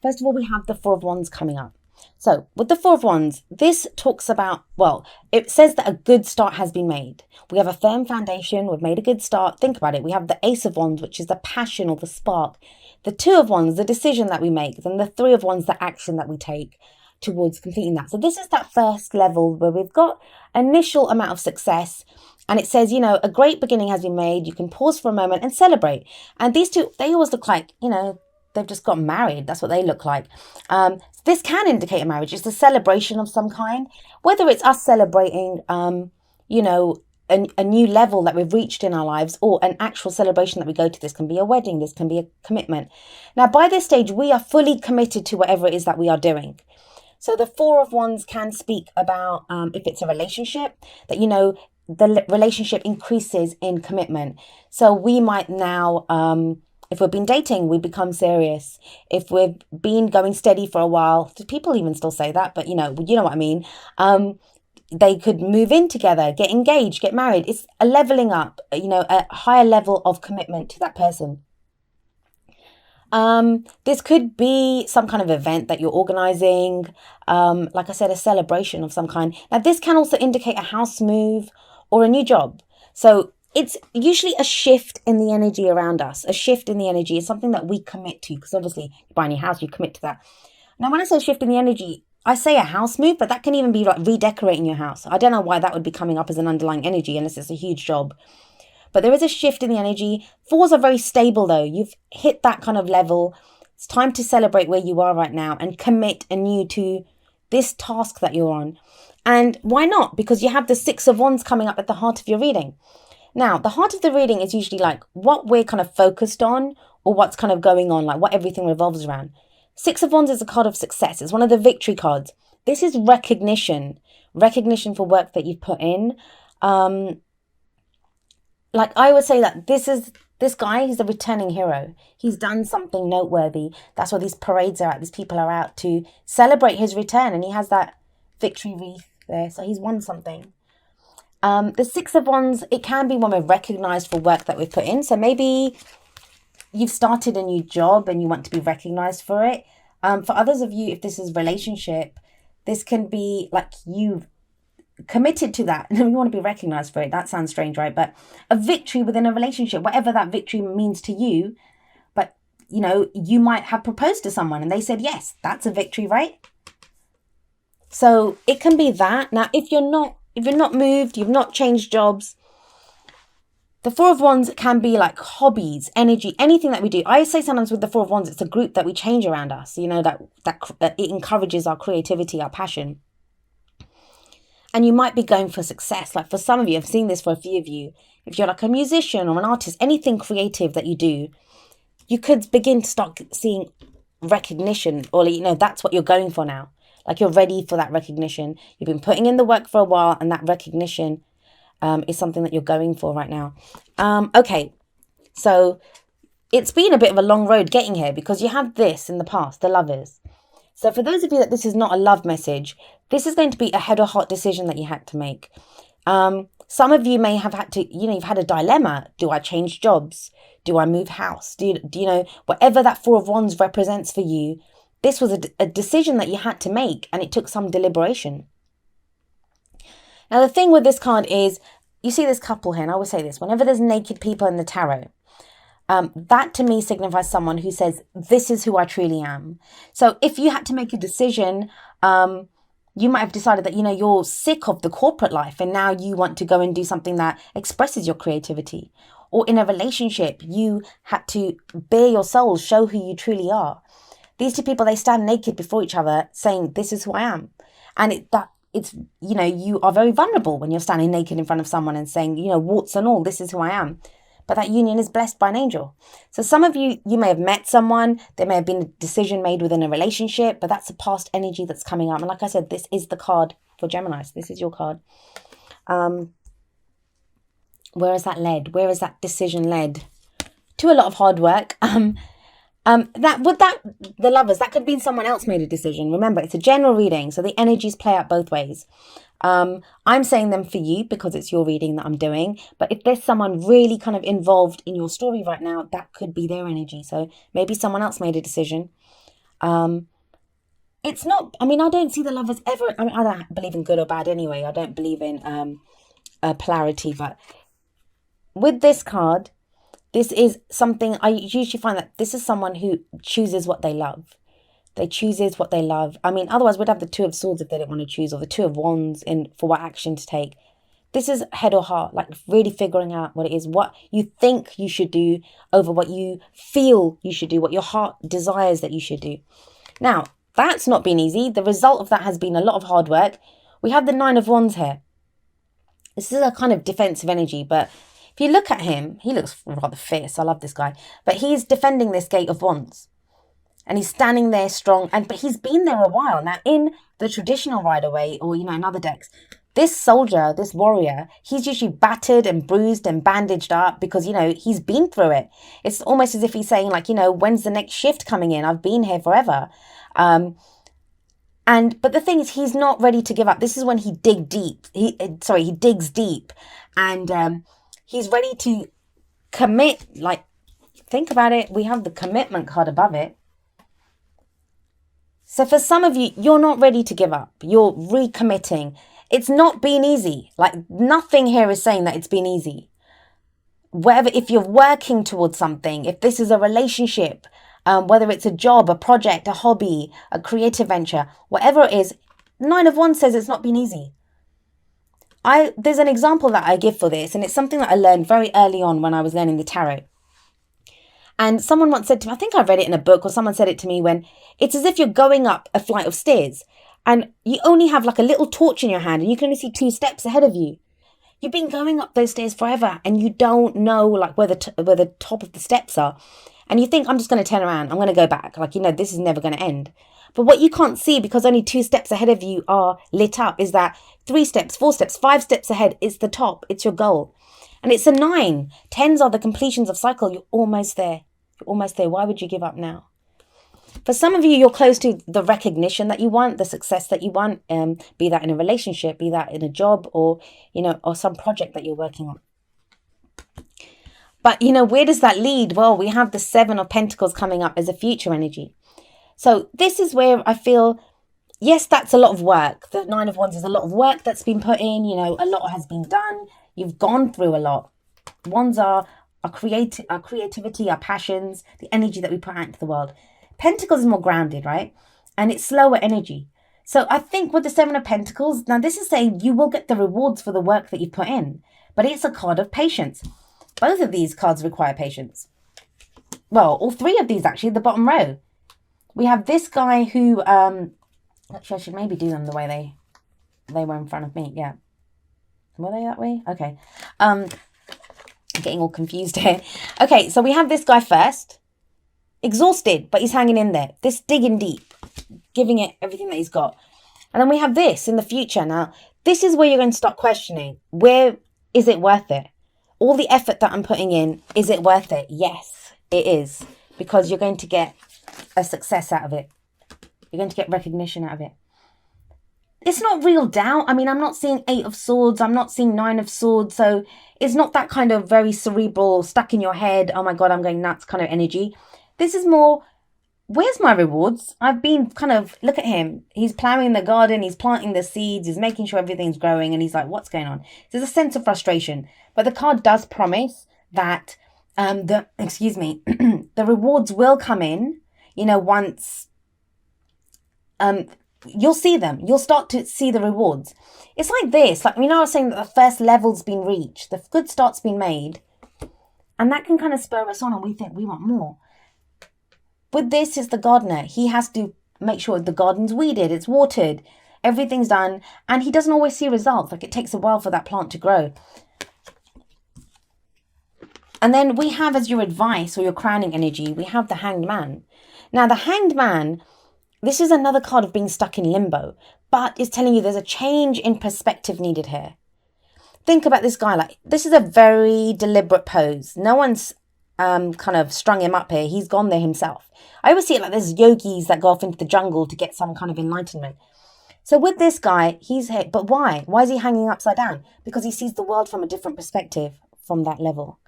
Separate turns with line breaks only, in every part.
First of all, we have the Four of Wands coming up. So with the Four of Wands, this talks about, well, it says that a good start has been made. We have a firm foundation. We've made a good start. Think about it. We have the Ace of Wands, which is the passion or the spark. The Two of Wands, the decision that we make. Then the Three of Wands, the action that we take towards completing that. So this is that first level where we've got initial amount of success. And it says, a great beginning has been made. You can pause for a moment and celebrate. And these two, they always look like, they've just got married. That's what they look like. This can indicate a marriage. It's a celebration of some kind, whether it's us celebrating, a new level that we've reached in our lives, or an actual celebration that we go to. This can be a wedding. This can be a commitment. Now, by this stage, we are fully committed to whatever it is that we are doing. So the Four of Wands can speak about if it's a relationship, that, the relationship increases in commitment. So we might now, if we've been dating, we become serious. If we've been going steady for a while, do people even still say that? But you know what I mean. They could move in together, get engaged, get married. It's a leveling up, a higher level of commitment to that person. This could be some kind of event that you're organizing. Like I said, a celebration of some kind. Now, this can also indicate a house move or a new job. So it's usually a shift in the energy around us. A shift in the energy is something that we commit to, because obviously you buy a new house, you commit to that. Now, when I say shift in the energy, I say a house move, but that can even be like redecorating your house. I don't know why that would be coming up as an underlying energy unless it's a huge job. But there is a shift in the energy. Fours are very stable though. You've hit that kind of level. It's time to celebrate where you are right now and commit anew to this task that you're on. And why not? Because you have the Six of Wands coming up at the heart of your reading. Now, the heart of the reading is usually like what we're kind of focused on, or what's kind of going on, like what everything revolves around. Six of Wands is a card of success. It's one of the victory cards. This is recognition for work that you've put in. Like I would say that this guy, he's a returning hero. He's done something noteworthy. That's what these parades are at. These people are out to celebrate his return, and he has that victory wreath there. So he's won something. The Six of Wands, it can be when we're recognized for work that we've put in. So maybe you've started a new job and you want to be recognized for it. For others of you, if this is relationship, this can be like you've committed to that and you want to be recognized for it. That sounds strange, right? But a victory within a relationship, whatever that victory means to you, but you might have proposed to someone and they said yes. That's a victory, right? So it can be that. Now, if you're not moved, you've not changed jobs, the Four of Wands can be like hobbies, energy, anything that we do. I say sometimes with the Four of Wands, it's a group that we change around us, that it encourages our creativity, our passion. And you might be going for success. Like for some of you, I've seen this for a few of you. If you're like a musician or an artist, anything creative that you do, you could begin to start seeing recognition, or that's what you're going for now. Like you're ready for that recognition. You've been putting in the work for a while, and that recognition is something that you're going for right now. Okay, so it's been a bit of a long road getting here, because you have this in the past, the Lovers. So for those of you that this is not a love message, this is going to be a head or heart decision that you had to make. Some of you may have had to, you've had a dilemma. Do I change jobs? Do I move house? Do you whatever that Four of Wands represents for you, this was a decision that you had to make, and it took some deliberation. Now, the thing with this card is, you see this couple here, and I always say this, whenever there's naked people in the tarot, that to me signifies someone who says, this is who I truly am. So if you had to make a decision, you might have decided that, you're sick of the corporate life and now you want to go and do something that expresses your creativity. Or in a relationship, you had to bare your soul, show who you truly are. These two people, they stand naked before each other saying, this is who I am. And you are very vulnerable when you're standing naked in front of someone and saying, warts and all, this is who I am. But that union is blessed by an angel. So some of you may have met someone, there may have been a decision made within a relationship, but that's a past energy that's coming up. And like I said, this is the card for Gemini. So this is your card. Where is that led? Where is that decision led? To a lot of hard work. The Lovers, that could be someone else made a decision. Remember, it's a general reading, so the energies play out both ways. I'm saying them for you because it's your reading that I'm doing. But if there's someone really kind of involved in your story right now, that could be their energy. So maybe someone else made a decision. It's not, I mean, I don't see the lovers ever, I mean, I don't believe in good or bad anyway. I don't believe in polarity, but with this card, this is something I usually find that this is someone who chooses what they love. They chooses what they love. I mean, otherwise we'd have the Two of Swords if they didn't want to choose, or the Two of Wands in for what action to take. This is head or heart, like really figuring out what it is, what you think you should do over what you feel you should do, what your heart desires that you should do. Now, that's not been easy. The result of that has been a lot of hard work. We have the Nine of Wands here. This is a kind of defensive energy, but if you look at him, he looks rather fierce. I love this guy. But he's defending this Gate of Wands. And he's standing there strong. But he's been there a while. Now, in the traditional Rider-Waite, or, in other decks, this soldier, this warrior, he's usually battered and bruised and bandaged up because, he's been through it. It's almost as if he's saying, like, when's the next shift coming in? I've been here forever. But the thing is, he's not ready to give up. This is when he digs deep. And he's ready to commit. Like, think about it. We have the commitment card above it. So for some of you, you're not ready to give up. You're recommitting. It's not been easy. Like, nothing here is saying that it's been easy. If you're working towards something, if this is a relationship, whether it's a job, a project, a hobby, a creative venture, whatever it is, Nine of Wands says it's not been easy. There's an example that I give for this, and it's something that I learned very early on when I was learning the tarot. And someone once said to me, I think I read it in a book, or someone said it to me, when it's as if you're going up a flight of stairs and you only have like a little torch in your hand and you can only see 2 steps ahead of you. You've been going up those stairs forever and you don't know like where the top of the steps are. And you think, I'm just going to turn around. I'm going to go back. Like, this is never going to end. But what you can't see, because only 2 steps ahead of you are lit up, is that 3 steps, 4 steps, 5 steps ahead is the top. It's your goal. And it's a 9. 10s are the completions of cycle. You're almost there. You're almost there. Why would you give up now? For some of you, you're close to the recognition that you want, the success that you want, be that in a relationship, be that in a job, or, or some project that you're working on. But, where does that lead? Well, we have the 7 of Pentacles coming up as a future energy. So this is where I feel, yes, that's a lot of work. The 9 of Wands is a lot of work that's been put in. A lot has been done. You've gone through a lot. Wands are our creativity, our passions, the energy that we put out into the world. Pentacles is more grounded, right? And it's slower energy. So I think with the 7 of Pentacles, now this is saying you will get the rewards for the work that you put in. But it's a card of patience. Both of these cards require patience. Well, all 3 of these actually, the bottom row. We have this guy who, actually I should maybe do them the way they were in front of me. Yeah. Were they that way? Okay. I'm getting all confused here. Okay, so we have this guy first. Exhausted, but he's hanging in there. This digging deep, giving it everything that he's got. And then we have this in the future. Now, this is where you're going to start questioning. Where is it worth it? All the effort that I'm putting in, is it worth it? Yes, it is. Because you're going to get a success out of it. You're going to get recognition out of it. It's not real doubt. I mean, I'm not seeing 8 of Swords. I'm not seeing 9 of Swords. So it's not that kind of very cerebral, stuck in your head, oh my God, I'm going nuts kind of energy. This is more, where's my rewards? I've been kind of, look at him. He's plowing the garden. He's planting the seeds. He's making sure everything's growing. And he's like, what's going on? There's a sense of frustration. But the card does promise that, the rewards will come in, once, you'll see them. You'll start to see the rewards. It's like this. Like, I was saying that the first level's been reached. The good start's been made. And that can kind of spur us on and we think we want more. With this, it's the gardener. He has to make sure the garden's weeded, it's watered, everything's done. And he doesn't always see results. Like, it takes a while for that plant to grow. And then we have, as your advice or your crowning energy, we have the Hanged Man. Now, the Hanged Man, this is another card of being stuck in limbo, but it's telling you there's a change in perspective needed here. Think about this guy. Like, this is a very deliberate pose. No one's kind of strung him up here. He's gone there himself. I always see it like there's yogis that go off into the jungle to get some kind of enlightenment. So with this guy, he's here. But why? Why is he hanging upside down? Because he sees the world from a different perspective from that level.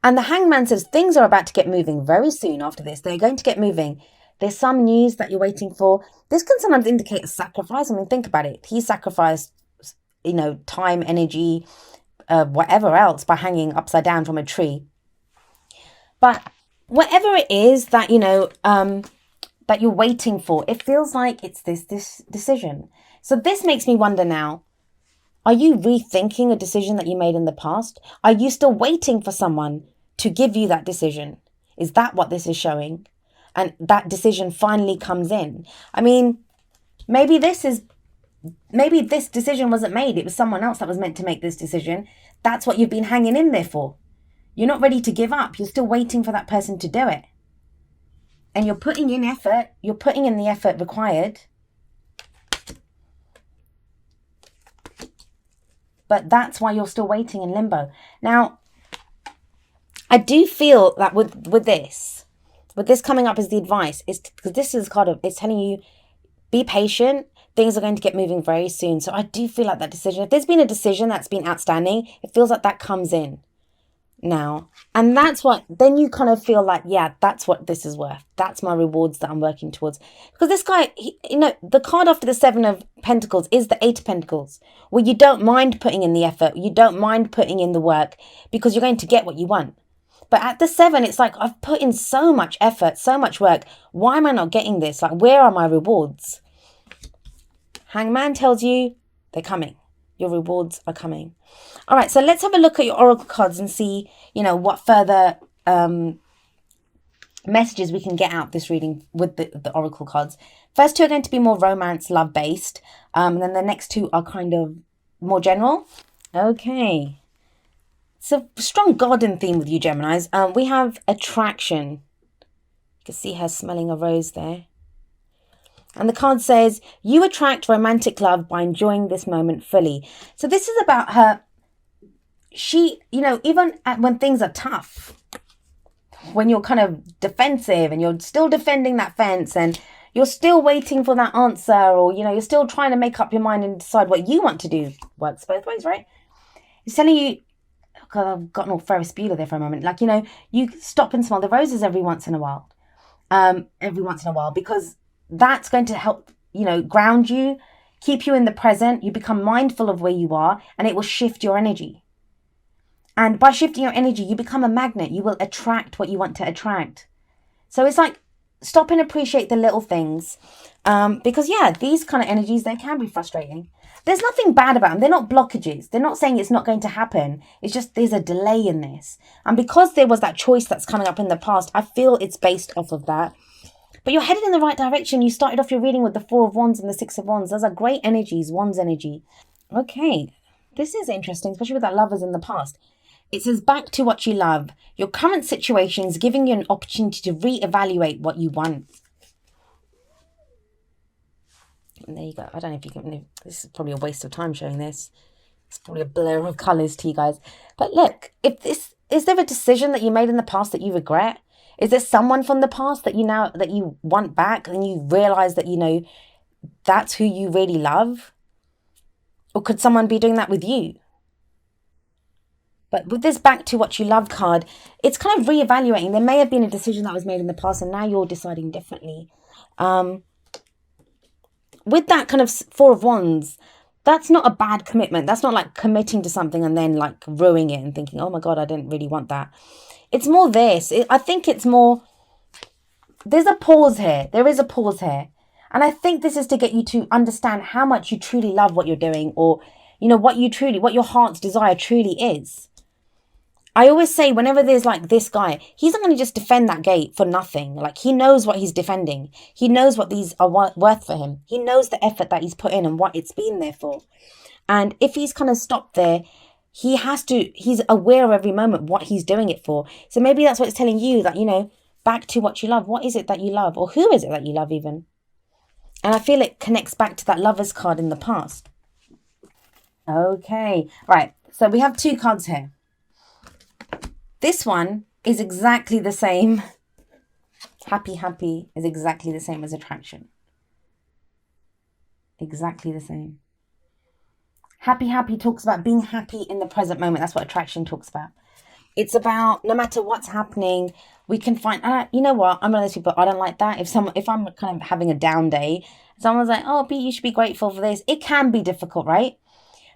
And the Hangman says things are about to get moving very soon after this. They're going to get moving. There's some news that you're waiting for. This can sometimes indicate a sacrifice. I mean, think about it. He sacrificed, time, energy, whatever else by hanging upside down from a tree. But whatever it is that, that you're waiting for, it feels like it's this decision. So this makes me wonder now, are you rethinking a decision that you made in the past? Are you still waiting for someone to give you that decision? Is that what this is showing? And that decision finally comes in. I mean, maybe this decision wasn't made. It was someone else that was meant to make this decision. That's what you've been hanging in there for. You're not ready to give up. You're still waiting for that person to do it. And you're putting in effort. You're putting in the effort required. But that's why you're still waiting in limbo. Now, I do feel that with this coming up as the advice, is because this is it's telling you, be patient. Things are going to get moving very soon. So I do feel like that decision, if there's been a decision that's been outstanding, it feels like that comes in now. And that's what, then you kind of feel like, yeah, that's what this is worth. That's my rewards that I'm working towards. Because this guy, the card after the 7 of Pentacles is the 8 of Pentacles, where you don't mind putting in the effort. You don't mind putting in the work because you're going to get what you want. But at the 7, it's like, I've put in so much effort, so much work. Why am I not getting this? Like, where are my rewards? Hangman tells you they're coming. Your rewards are coming. All right, so let's have a look at your oracle cards and see, what further messages we can get out this reading with the oracle cards. First 2 are going to be more romance, love-based. And then the next 2 are kind of more general. Okay. It's a strong garden theme with you, Geminis. We have attraction. You can see her smelling a rose there. And the card says, you attract romantic love by enjoying this moment fully. So this is about her. She, even when things are tough, when you're kind of defensive and you're still defending that fence and you're still waiting for that answer, or, you're still trying to make up your mind and decide what you want to do. Works both ways, right? It's telling you, God, I've gotten all Ferris Bueller there for a moment. Like, you stop and smell the roses every once in a while. Because that's going to help, ground you, keep you in the present. You become mindful of where you are, and it will shift your energy. And by shifting your energy, you become a magnet. You will attract what you want to attract. So it's like, stop and appreciate the little things. Because, these kind of energies, they can be frustrating. There's nothing bad about them. They're not blockages. They're not saying it's not going to happen. It's just there's a delay in this. And because there was that choice that's coming up in the past, I feel it's based off of that. But you're headed in the right direction. You started off your reading with the 4 of Wands and the 6 of Wands. Those are great energies, Wands energy. Okay, this is interesting, especially with that lovers in the past. It says, back to what you love. Your current situation is giving you an opportunity to reevaluate what you want. And there you go. I don't know if you can... This is probably a waste of time showing this. It's probably a blur of colours to you guys. But look, is there a decision that you made in the past that you regret? Is there someone from the past that you want back and you realise that, that's who you really love? Or could someone be doing that with you? But with this back to what you love card, it's kind of reevaluating. There may have been a decision that was made in the past and now you're deciding differently. With that kind of 4 of Wands, that's not a bad commitment. That's not like committing to something and then like ruining it and thinking, oh my God, I didn't really want that. It's more this. I think it's more, there's a pause here. There is a pause here. And I think this is to get you to understand how much you truly love what you're doing, or, what your heart's desire truly is. I always say, whenever there's like this guy, he's not going to just defend that gate for nothing. Like, he knows what he's defending. He knows what these are worth for him. He knows the effort that he's put in and what it's been there for. And if he's kind of stopped there, he's aware of every moment what he's doing it for. So maybe that's what it's telling you, that, back to what you love. What is it that you love? Or who is it that you love even? And I feel it connects back to that Lovers card in the past. Okay. Right. So we have 2 cards here. This one is exactly the same. Happy is exactly the same as attraction. Exactly the same. Happy talks about being happy in the present moment. That's what attraction talks about. It's about no matter what's happening, we can find, you know what, I'm one of those people, I don't like that. If I'm kind of having a down day, someone's like, oh, B, you should be grateful for this. It can be difficult, right?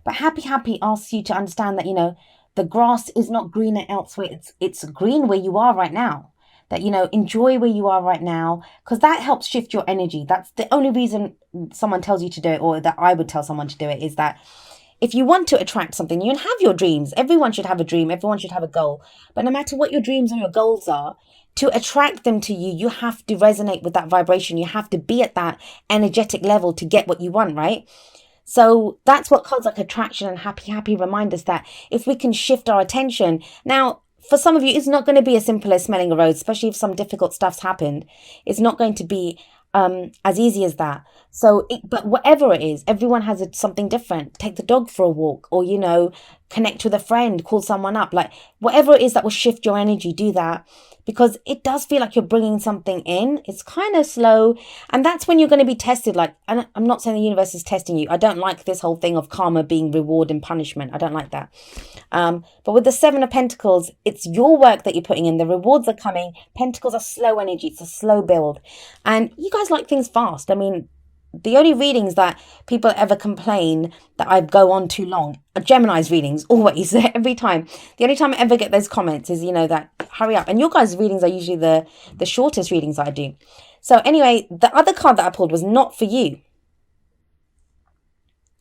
But happy asks you to understand that, the grass is not greener elsewhere. It's green where you are right now. That, enjoy where you are right now, because that helps shift your energy. That's the only reason someone tells you to do it, or that I would tell someone to do it, is that if you want to attract something, you can have your dreams. Everyone should have a dream. Everyone should have a goal. But no matter what your dreams and your goals are, to attract them to you, you have to resonate with that vibration. You have to be at that energetic level to get what you want, right? So that's what cards like attraction and happy remind us, that if we can shift our attention. Now, for some of you, it's not going to be as simple as smelling a rose, especially if some difficult stuff's happened. It's not going to be as easy as that. So, but whatever it is, everyone has something different. Take the dog for a walk, or, connect with a friend, call someone up, like whatever it is that will shift your energy, do that, because it does feel like you're bringing something in. It's kind of slow. And that's when you're going to be tested. Like, I'm not saying the universe is testing you. I don't like this whole thing of karma being reward and punishment. I don't like that. But with the Seven of Pentacles, it's your work that you're putting in. The rewards are coming. Pentacles are slow energy. It's a slow build. And you guys like things fast. I mean, the only readings that people ever complain that I go on too long are Gemini's readings, always, every time. The only time I ever get those comments is, that hurry up. And your guys' readings are usually the shortest readings I do. So anyway, the other card that I pulled was not for you.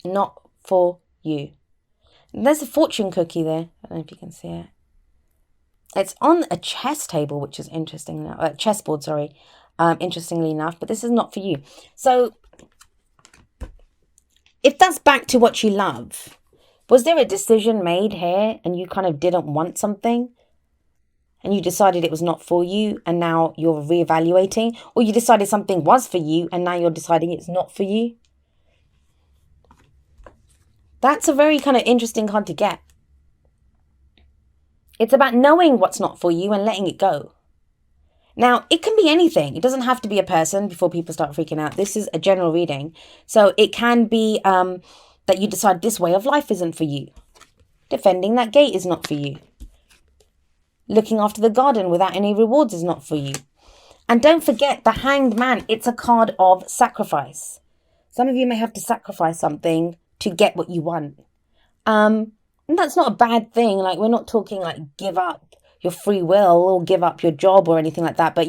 Not for you. And there's a fortune cookie there. I don't know if you can see it. It's on a chess table, which is interesting. Chessboard, sorry. Interestingly enough, but this is not for you. So if that's back to what you love, was there a decision made here and you kind of didn't want something and you decided it was not for you and now you're reevaluating, or you decided something was for you and now you're deciding it's not for you? That's a very kind of interesting card to get. It's about knowing what's not for you and letting it go. Now, it can be anything. It doesn't have to be a person before people start freaking out. This is a general reading. So it can be that you decide this way of life isn't for you. Defending that gate is not for you. Looking after the garden without any rewards is not for you. And don't forget, the Hanged Man, it's a card of sacrifice. Some of you may have to sacrifice something to get what you want. And that's not a bad thing. Like, we're not talking like give up your free will or give up your job or anything like that. But,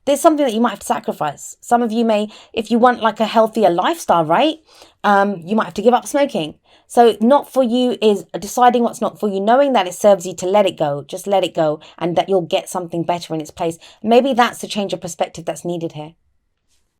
there's something that you might have to sacrifice. Some of you may, if you want like a healthier lifestyle, right? You might have to give up smoking. So not for you is deciding what's not for you, knowing that it serves you to let it go. Just let it go, and that you'll get something better in its place. Maybe that's the change of perspective that's needed here.